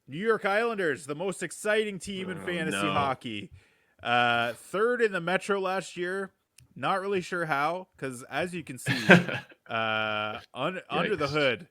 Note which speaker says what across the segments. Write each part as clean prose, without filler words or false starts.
Speaker 1: New York Islanders, the most exciting team in fantasy
Speaker 2: No.
Speaker 1: hockey. Third in the Metro last year. Not really sure how, because as you can see, under the
Speaker 2: Yikes.
Speaker 1: hood,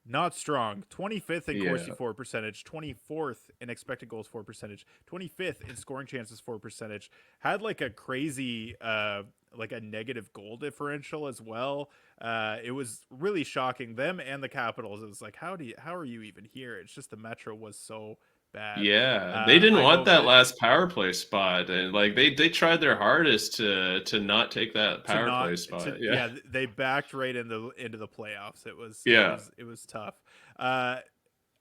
Speaker 1: not strong. 25th in Corsi
Speaker 2: Yeah.
Speaker 1: for percentage, 24th in expected goals for percentage, 25th in scoring chances for percentage. Had like a crazy, like a negative goal differential as well. It was really shocking. Them and the Capitals. It was like, how are you even here? It's just the Metro was so bad.
Speaker 2: Yeah, they didn't
Speaker 1: I
Speaker 2: want
Speaker 1: know
Speaker 2: that
Speaker 1: that
Speaker 2: last power play spot, and like they tried their hardest to not take that
Speaker 1: to
Speaker 2: power
Speaker 1: not
Speaker 2: play
Speaker 1: to
Speaker 2: spot. Yeah,
Speaker 1: yeah they backed right into the playoffs.
Speaker 2: yeah.
Speaker 1: It was tough. Uh,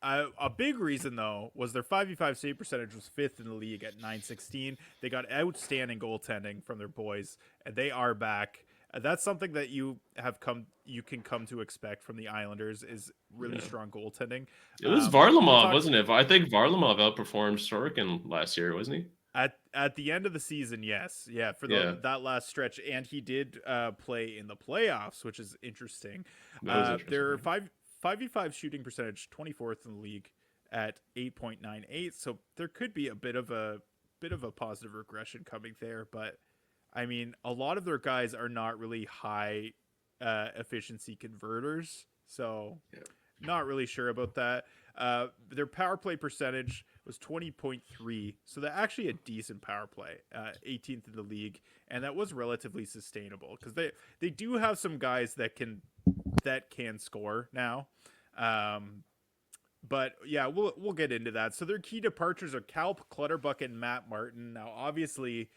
Speaker 1: a big reason though was their 5v5 save percentage was fifth in the league at 916. They got outstanding goaltending from their boys, and they are back. That's something that you can come to expect from the Islanders is really
Speaker 2: Yeah.
Speaker 1: strong goaltending.
Speaker 2: It was
Speaker 1: We'll
Speaker 2: Varlamov,
Speaker 1: talk
Speaker 2: wasn't it? I think Varlamov outperformed Sorokin last year, wasn't he?
Speaker 1: at the end of the season. Yes, yeah, for the
Speaker 2: Yeah,
Speaker 1: that last stretch, and he did play in the playoffs, which is interesting.
Speaker 2: that was interesting.
Speaker 1: Their 5v5 shooting percentage 24th in the league at 8.98, so there could be a bit of a positive regression coming there, but I mean a lot of their guys are not really high efficiency converters, so
Speaker 2: Yeah.
Speaker 1: not really sure about that. Their power play percentage was 20.3, so they're actually a decent power play, 18th in the league, and that was relatively sustainable because they do have some guys that can score now. Um, but yeah, we'll get into that. So their key departures are Cal Clutterbuck and Matt Martin. Now, obviously,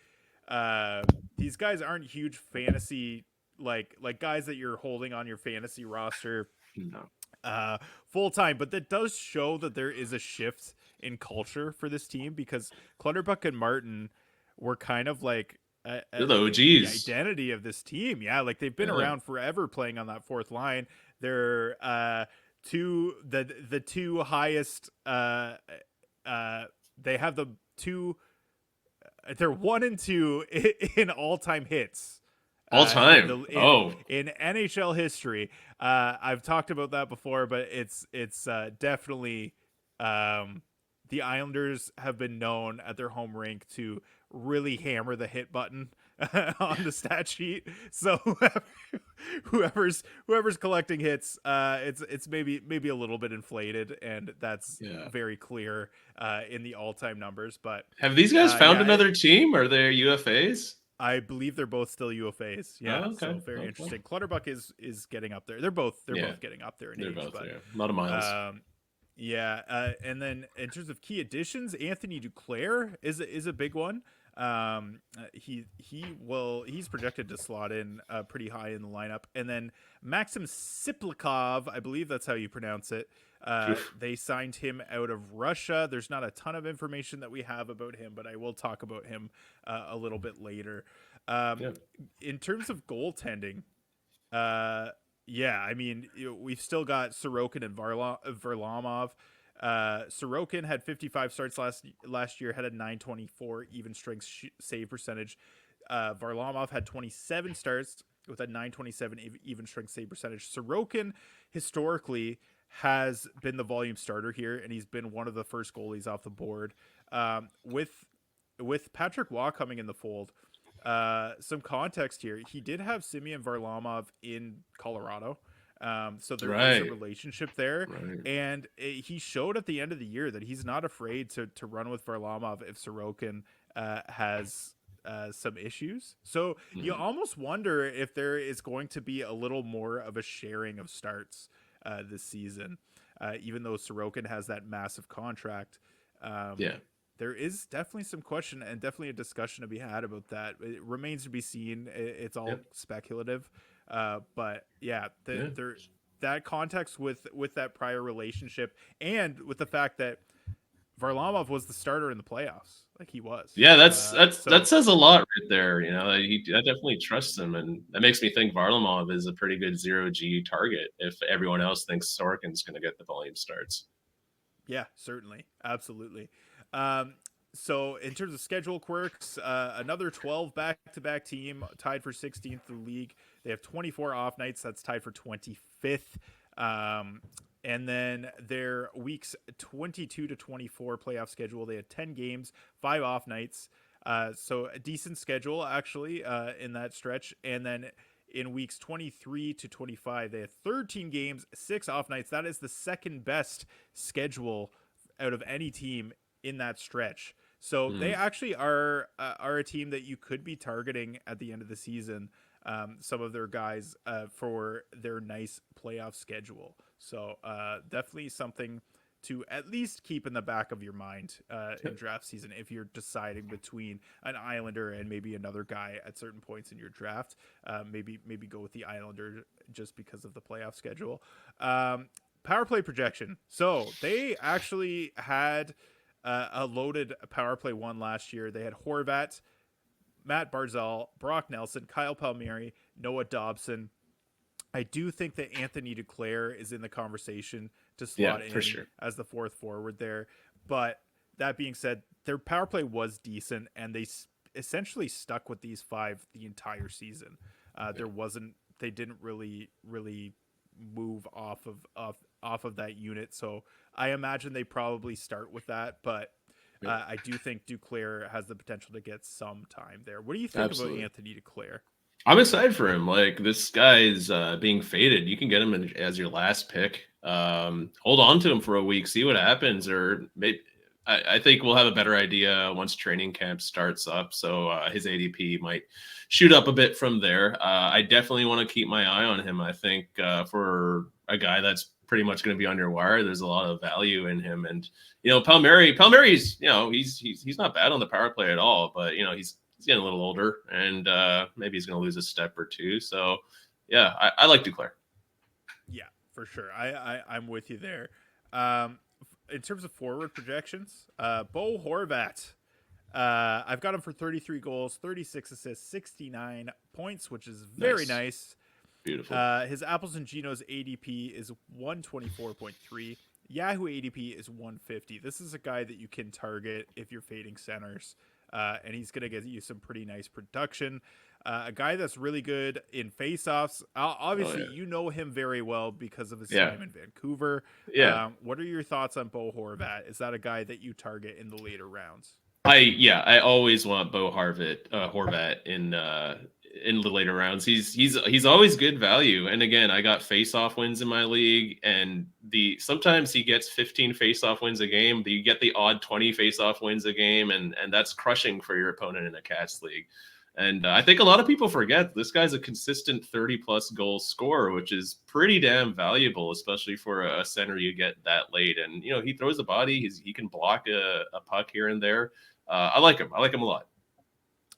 Speaker 1: uh, these guys aren't huge fantasy like guys that you're holding on your fantasy roster
Speaker 2: No.
Speaker 1: uh, full time, but that does show that there is a shift in culture for this team because Clutterbuck and Martin were kind of like
Speaker 2: They're the
Speaker 1: the
Speaker 2: OGs.
Speaker 1: identity of this team. Yeah, like they've been
Speaker 2: Yeah.
Speaker 1: around forever playing on that fourth line. They're the two highest uh they have the two they're one and two in all time hits
Speaker 2: All time. Oh,
Speaker 1: in NHL history. I've talked about that before, but it's definitely the Islanders have been known at their home rink to really hammer the hit button on the stat sheet. So whoever's collecting hits, it's maybe a little bit inflated, and that's
Speaker 2: yeah.
Speaker 1: very clear in the all time numbers. But
Speaker 2: Have these guys found
Speaker 1: yeah,
Speaker 2: another team? Are they UFAs?
Speaker 1: I believe they're both still UFAs. Yeah,
Speaker 2: Oh, okay.
Speaker 1: so very
Speaker 2: Oh, well.
Speaker 1: interesting. Clutterbuck is getting up there. They're
Speaker 2: Yeah,
Speaker 1: both getting up there in
Speaker 2: they're
Speaker 1: age,
Speaker 2: both
Speaker 1: but
Speaker 2: there. A lot of miles.
Speaker 1: yeah. And then in terms of key additions, Anthony Duclair is a big one. He's projected to slot in pretty high in the lineup, and then Maxim Siplikov, I believe that's how you pronounce it.
Speaker 2: Oof.
Speaker 1: They signed him out of Russia. There's not a ton of information that we have about him, but I will talk about him a little bit later. Um,
Speaker 2: Yeah.
Speaker 1: in terms of goaltending, uh, yeah, I mean, we've still got Sorokin and Varlamov. Sorokin had 55 starts last year, had a 924 even strength save percentage. Varlamov had 27 starts with a 927 even strength save percentage. Sorokin historically has been the volume starter here, and he's been one of the first goalies off the board. With Patrick Waugh coming in the fold, some context here. He did have Simeon Varlamov in Colorado. So there is a
Speaker 2: Right.
Speaker 1: relationship there.
Speaker 2: Right.
Speaker 1: And he showed at the end of the year that he's not afraid to run with Varlamov if Sorokin has some issues. So you
Speaker 2: Mhm.
Speaker 1: almost wonder if there is going to be a little more of a sharing of starts this season, even though Sorokin has that massive contract. Um,
Speaker 2: Yeah.
Speaker 1: there is definitely some question and definitely a discussion to be had about that. It remains to be seen. It's all
Speaker 2: Yep.
Speaker 1: speculative, but yeah,
Speaker 2: Yeah.
Speaker 1: that context with that prior relationship and with the fact that Varlamov was the starter in the playoffs, like he was.
Speaker 2: Yeah, that
Speaker 1: So
Speaker 2: says a lot right there. I definitely trust him, and that makes me think Varlamov is a pretty good zero G target if everyone else thinks Sorkin's going to get the volume starts.
Speaker 1: yeah, certainly, absolutely. Um, so in terms of schedule quirks, another 12 back-to-back team tied for 16th in the league. They have 24 off nights. That's tied for 25th. Um, And then their weeks 22 to 24 playoff schedule, they had 10 games, 5 off nights. So a decent schedule, actually, in that stretch. And then in weeks 23 to 25, they had 13 games, 6 off nights. That is the second best schedule out of any team in that stretch. So they actually are a team that you could be targeting at the end of the season. Some of their guys for their nice playoff schedule. So definitely something to at least keep in the back of your mind in draft season if you're deciding between an Islander and maybe another guy at certain points in your draft. Maybe go with the Islander just because of the playoff schedule. Power play projection. So they actually had a loaded power play one last year. They had Horvat, Matt Barzal, Brock Nelson, Kyle Palmieri, Noah Dobson. I do think that Anthony Duclair is in the conversation to slot in
Speaker 2: for sure.
Speaker 1: as the fourth forward there. But that being said, their power play was decent, and they essentially stuck with these 5 the entire season. They didn't really move off of that unit. So I imagine they probably start with that, but I do think Duclair has the potential to get some time there. What do you think about Anthony Duclair?
Speaker 2: I'm excited for him. Like, this guy is being faded. You can get him as your last pick. Hold on to him for a week, see what happens, or maybe I think we'll have a better idea once training camp starts up. So his ADP might shoot up a bit from there. I definitely want to keep my eye on him. I think for a guy that's pretty much going to be on your wire, there's a lot of value in him. And Palmieri's he's not bad on the power play at all, but he's getting a little older, and maybe he's going to lose a step or two. So yeah, I like Duclair.
Speaker 1: Yeah, for sure. I'm with you there. In terms of forward projections, Bo Horvat, I've got him for 33 goals, 36 assists, 69 points, which is very nice.
Speaker 2: Beautiful.
Speaker 1: His Apples and Geno's ADP is 124.3. Yahoo ADP is 150. This is a guy that you can target if you're fading centers, and he's going to get you some pretty nice production. A guy that's really good in faceoffs. Obviously, you know him very well because of his time in Vancouver.
Speaker 2: Yeah.
Speaker 1: What are your thoughts on Bo Horvat? Is that a guy that you target in the later rounds?
Speaker 2: I always want Bo Horvat in the later rounds. He's always good value. And again, I got face-off wins in my league, and sometimes he gets 15 face-off wins a game, but you get the odd 20 face-off wins a game, and that's crushing for your opponent in a Cats league. And I think a lot of people forget this guy's a consistent 30-plus goal scorer, which is pretty damn valuable, especially for a center you get that late. And, he throws the body. He can block a puck here and there. I like him. I like him a lot.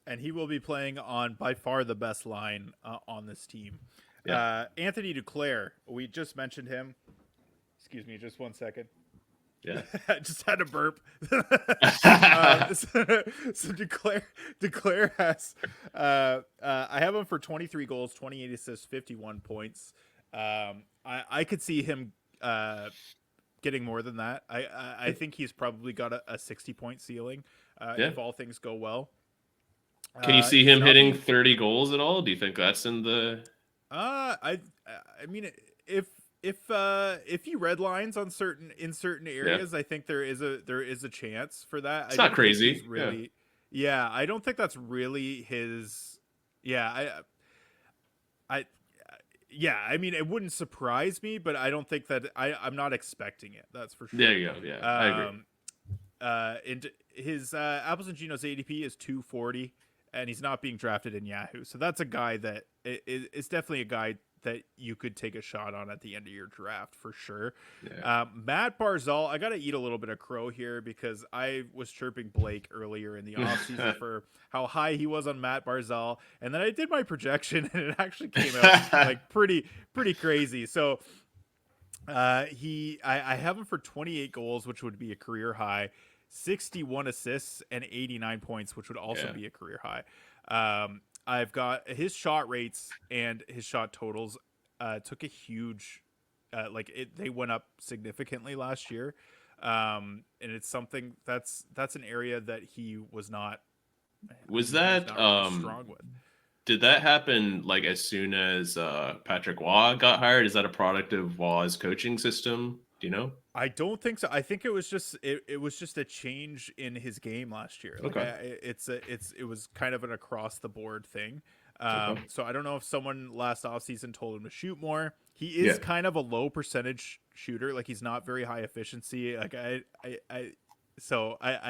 Speaker 1: And he will be playing on by far the best line on this team.
Speaker 2: Yeah.
Speaker 1: Anthony Duclair, we just mentioned him. Excuse me, just 1 second.
Speaker 2: Yeah.
Speaker 1: I just had a burp. So Duclair has, I have him for 23 goals, 28 assists, 51 points. I could see him getting more than that. I think he's probably got a 60-point ceiling if all things go well.
Speaker 2: Can you see him hitting 30 goals at all? Do you think that's in the?
Speaker 1: I mean, if he red lines on certain areas, I think there is a chance for that.
Speaker 2: It's not crazy.
Speaker 1: Really, I don't think that's really his. I mean, it wouldn't surprise me, but I don't think that I'm not expecting it. That's for sure.
Speaker 2: There you go. Yeah, I agree.
Speaker 1: And his Apples and Geno's ADP is 240, and he's not being drafted in Yahoo. So that's a guy that is definitely a guy that you could take a shot on at the end of your draft for sure.
Speaker 2: Yeah.
Speaker 1: Matt Barzal, I got to eat a little bit of crow here because I was chirping Blake earlier in the offseason for how high he was on Matt Barzal. And then I did my projection and it actually came out like pretty crazy. So I have him for 28 goals, which would be a career high, 61 assists and 89 points, which would also be a career high. I've got his shot rates and his shot totals took a huge they went up significantly last year. And it's something that's an area that he was not
Speaker 2: really strong with. did that happen like as soon as Patrick Waugh got hired? Is that a product of Waugh's coaching system? Do you know?
Speaker 1: I don't think so. I think it was just a change in his game last year. Like
Speaker 2: Okay.
Speaker 1: it was kind of an across the board thing.
Speaker 2: Okay.
Speaker 1: So I don't know if someone last offseason told him to shoot more. He
Speaker 2: Yeah.
Speaker 1: is kind of a low percentage shooter. Like he's not very high efficiency. Like I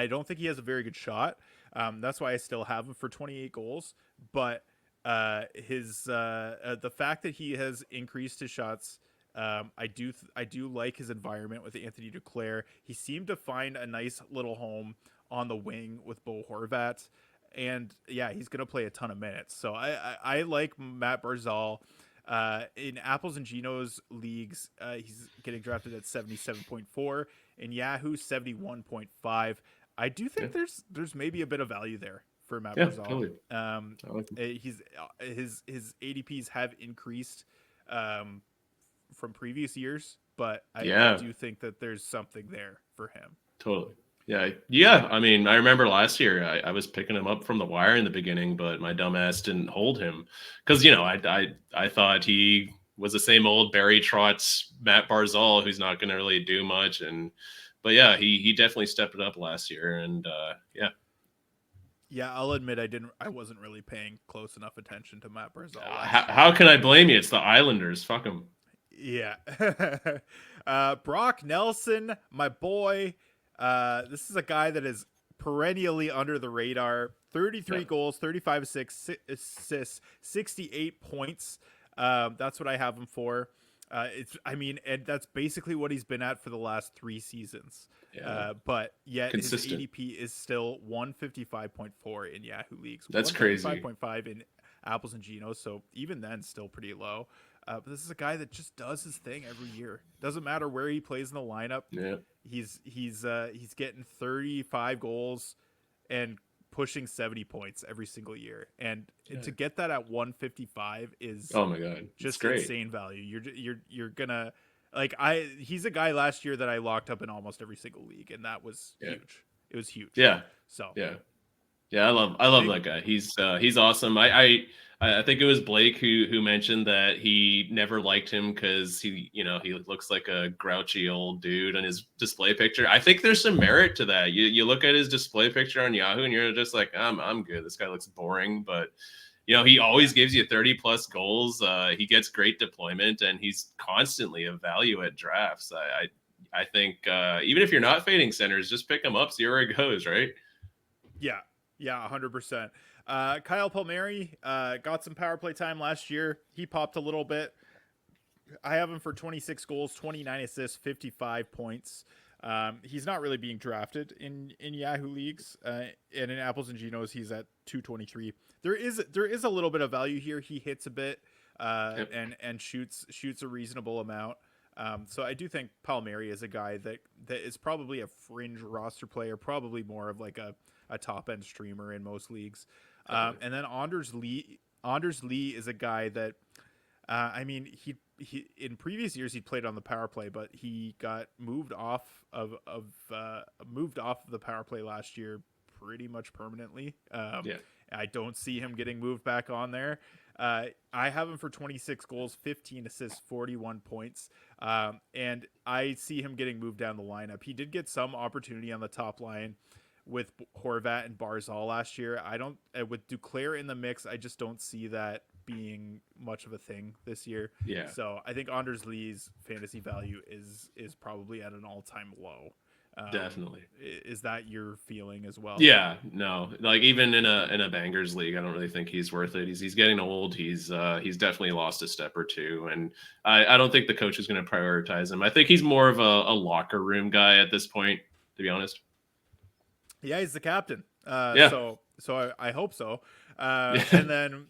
Speaker 1: don't think he has a very good shot. That's why I still have him for 28 goals. But the fact that he has increased his shots, I do like his environment with Anthony Duclair. He seemed to find a nice little home on the wing with Bo Horvat, and yeah, he's gonna play a ton of minutes. So I like Matt Barzal. In Apples and Geno's leagues, he's getting drafted at 77.4. In Yahoo, 71.5. I do
Speaker 2: Yeah.
Speaker 1: think there's maybe a bit of value there for Matt
Speaker 2: Yeah.
Speaker 1: Barzal.
Speaker 2: Totally. I like him.
Speaker 1: He's his ADPs have increased from previous years, but I
Speaker 2: Yeah.
Speaker 1: do think that there's something there for him.
Speaker 2: Totally. Yeah. Yeah. I mean, I remember last year I was picking him up from the wire in the beginning, but my dumbass didn't hold him because I thought he was the same old Barry Trotz Matt Barzal who's not going to really do much, but yeah, he definitely stepped it up last year, and yeah.
Speaker 1: Yeah, I'll admit I wasn't really paying close enough attention to Matt Barzal
Speaker 2: How,
Speaker 1: last year.
Speaker 2: how can I blame you? It's the Islanders. Fuck them.
Speaker 1: Yeah. Brock Nelson, my boy. This is a guy that is perennially under the radar. 33
Speaker 2: Yeah.
Speaker 1: goals, 35 assists, 68 points. That's what I have him for. And that's basically what he's been at for the last 3 seasons.
Speaker 2: Yeah.
Speaker 1: But yet
Speaker 2: Consistent.
Speaker 1: his ADP is still 155.4 in Yahoo leagues.
Speaker 2: That's crazy.
Speaker 1: 155.5 in Apples and Genos. So even then, still pretty low. But this is a guy that just does his thing every year. Doesn't matter where he plays in the lineup.
Speaker 2: Yeah.
Speaker 1: He's getting 35 goals and pushing 70 points every single year. And to get that at 155 is
Speaker 2: Oh my god,
Speaker 1: just
Speaker 2: great.
Speaker 1: insane value. You're gonna he's a guy last year that I locked up in almost every single league, and that was huge. It was huge.
Speaker 2: Yeah.
Speaker 1: So
Speaker 2: Yeah. I love that guy. He's awesome. I think it was Blake who mentioned that he never liked him because he looks like a grouchy old dude on his display picture. I think there's some merit to that. You look at his display picture on Yahoo and you're just like, I'm good. This guy looks boring, but he always gives you 30 plus goals. He gets great deployment, and he's constantly a value at drafts. I think even if you're not fading centers, just pick him up, see where it goes, right?
Speaker 1: Yeah, 100%. Kyle Palmieri got some power play time last year. He popped a little bit. I have him for 26 goals, 29 assists, 55 points. He's not really being drafted in Yahoo leagues, and in Apples and Genos, he's at 223. There is a little bit of value here. He hits a bit, and shoots a reasonable amount. So I do think Palmieri is a guy that is probably a fringe roster player, probably more of like a top end streamer in most leagues. And then Anders Lee is a guy that, he in previous years he'd played on the power play, but he got moved off of the power play last year pretty much permanently. I don't see him getting moved back on there. I have him for 26 goals, 15 assists, 41 points. And I see him getting moved down the lineup. He did get some opportunity on the top line with Horvat and Barzal last year. I don't with Duclair in the mix. I just don't see that being much of a thing this year.
Speaker 2: Yeah.
Speaker 1: So I think Anders Lee's fantasy value is probably at an all-time low.
Speaker 2: Definitely.
Speaker 1: Is that your feeling as well?
Speaker 2: Yeah, no, like even in a bangers league, I don't really think he's worth it. He's getting old. He's definitely lost a step or two, and I don't think the coach is going to prioritize him. I think he's more of a locker room guy at this point, to be honest.
Speaker 1: Yeah, he's the captain.
Speaker 2: Yeah.
Speaker 1: So I hope so. And then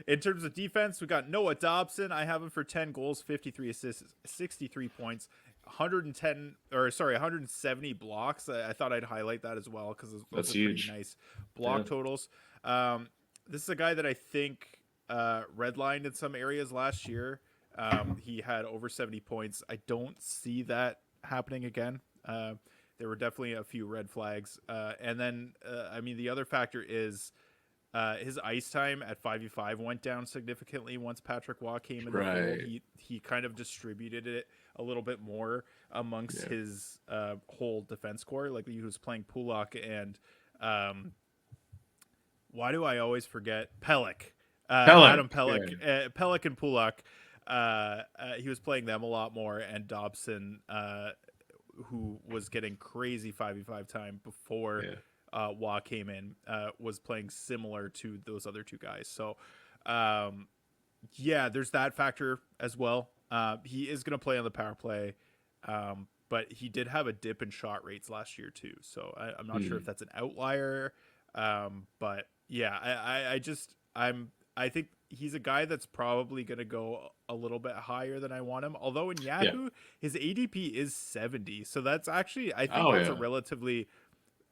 Speaker 1: in terms of defense, we got Noah Dobson. I have him for 10 goals, 53 assists, 63 points, 170 blocks. I thought I'd highlight that as well because those are
Speaker 2: huge.
Speaker 1: pretty nice block totals. This is a guy that I think redlined in some areas last year. He had over 70 points. I don't see that happening again. There were definitely a few red flags. And then, the other factor is his ice time at 5v5 went down significantly once Patrick Waugh came in the fold.
Speaker 2: Right.
Speaker 1: He kind of distributed it a little bit more amongst his whole defense core. Like he was playing Pulak and why do I always forget Pelech? Adam Pelech, Pelech and Pulak. He was playing them a lot more, and Dobson, who was getting crazy 5v5 time before Waugh came in, was playing similar to those other two guys. So, there's that factor as well. He is going to play on the power play, but he did have a dip in shot rates last year too. So I'm not sure if that's an outlier. But yeah, I think he's a guy that's probably going to go a little bit higher than I want him. Although in Yahoo, his ADP is 70. So that's actually, I think that's a relatively,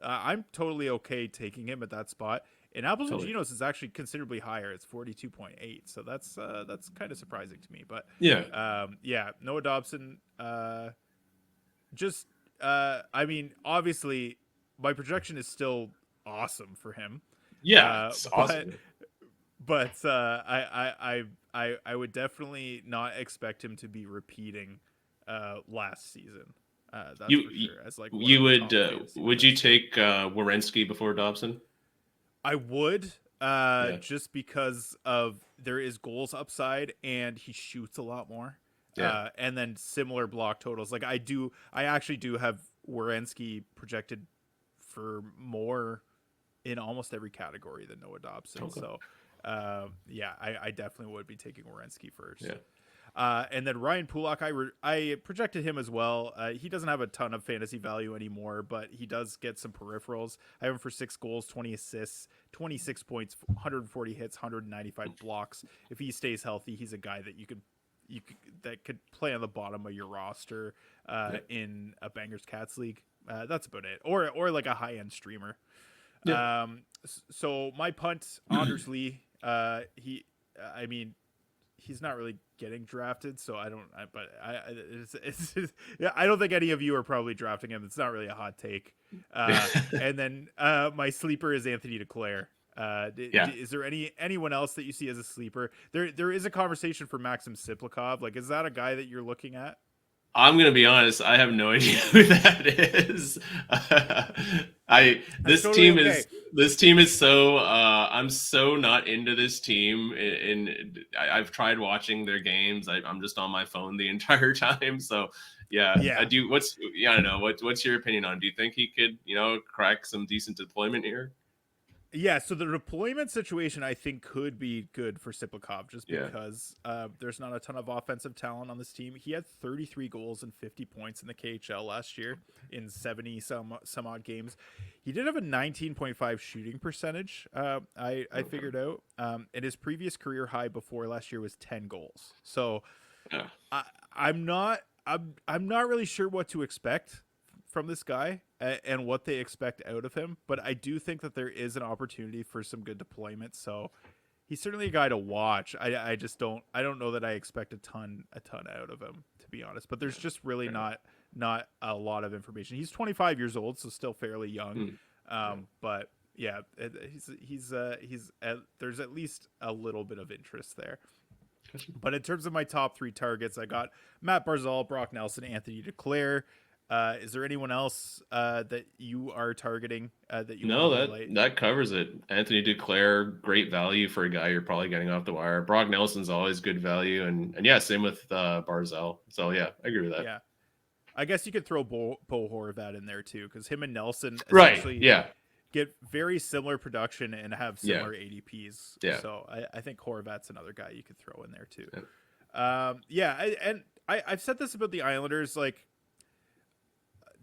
Speaker 1: I'm totally okay taking him at that spot. And Apples and Genos is actually considerably higher. It's 42.8. So that's kind of surprising to me. But Noah Dobson, I mean, obviously my projection is still awesome for him.
Speaker 2: Yeah, it's awesome.
Speaker 1: But I would definitely not expect him to be repeating last season. That's for sure. As like
Speaker 2: would you take Werenski before Dobson?
Speaker 1: I would, just because of there is goals upside and he shoots a lot more. And then similar block totals. Like I actually do have Werenski projected for more in almost every category than Noah Dobson. Okay. So, I definitely would be taking Werenski first. And then Ryan Pulak, I projected him as well. He doesn't have a ton of fantasy value anymore, but he does get some peripherals. I have him for 6 goals, 20 assists, 26 points, 140 hits, 195 blocks. If he stays healthy, he's a guy that you could play on the bottom of your roster in a Bangers Cats league. That's about it. Or like a high end streamer. So my punt, Anders Lee, he's not really getting drafted, so I don't think any of you are probably drafting him. It's not really a hot take. And then my sleeper is Anthony Duclair. Is there anyone else that you see as a sleeper? There is a conversation for Maxim Siplikov. Like, is that a guy that you're looking at?
Speaker 2: I'm gonna be honest. I have no idea who that is. This team is so. I'm so not into this team, and I've tried watching their games. I'm just on my phone the entire time. So I do. I don't know. What's your opinion on? Do you think he could, crack some decent deployment here?
Speaker 1: Yeah, so the deployment situation, I think, could be good for Siplikov just because there's not a ton of offensive talent on this team. He had 33 goals and 50 points in the KHL last year in 70 some odd games. He did have a 19.5 shooting percentage, I figured out. And his previous career high before last year was 10 goals. So I'm not really sure what to expect from this guy and what they expect out of him, but I do think that there is an opportunity for some good deployment. So he's certainly a guy to watch. I don't know that I expect a ton out of him, to be honest, but there's just really not a lot of information. He's 25 years old, so still fairly young. But yeah, he's there's at least a little bit of interest there. But in terms of my top 3 targets, I got Matt Barzal, Brock Nelson, Anthony Duclair. Is there anyone else that you are targeting that you want to highlight?
Speaker 2: That covers it. Anthony Duclair, great value for a guy you're probably getting off the wire. Brock Nelson's always good value, and same with Barzal. So I agree with that.
Speaker 1: Yeah, I guess you could throw Bo Horvat in there too, because him and Nelson get very similar production and have similar ADPs. Yeah. So I think Horvat's another guy you could throw in there too. Yeah. I've said this about the Islanders, like,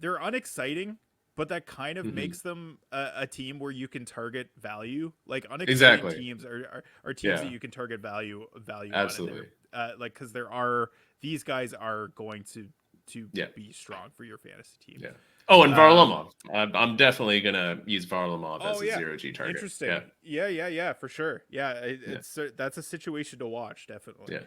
Speaker 1: they're unexciting, but that kind of makes them a team where you can target value. Like, unexciting teams are teams that you can target value.
Speaker 2: Absolutely.
Speaker 1: Like, because these guys are going to be strong for your fantasy team. Yeah.
Speaker 2: Oh, and Varlamov. I'm definitely gonna use Varlamov as a 0G target.
Speaker 1: Interesting. Yeah, for sure. Yeah, that's a situation to watch, definitely.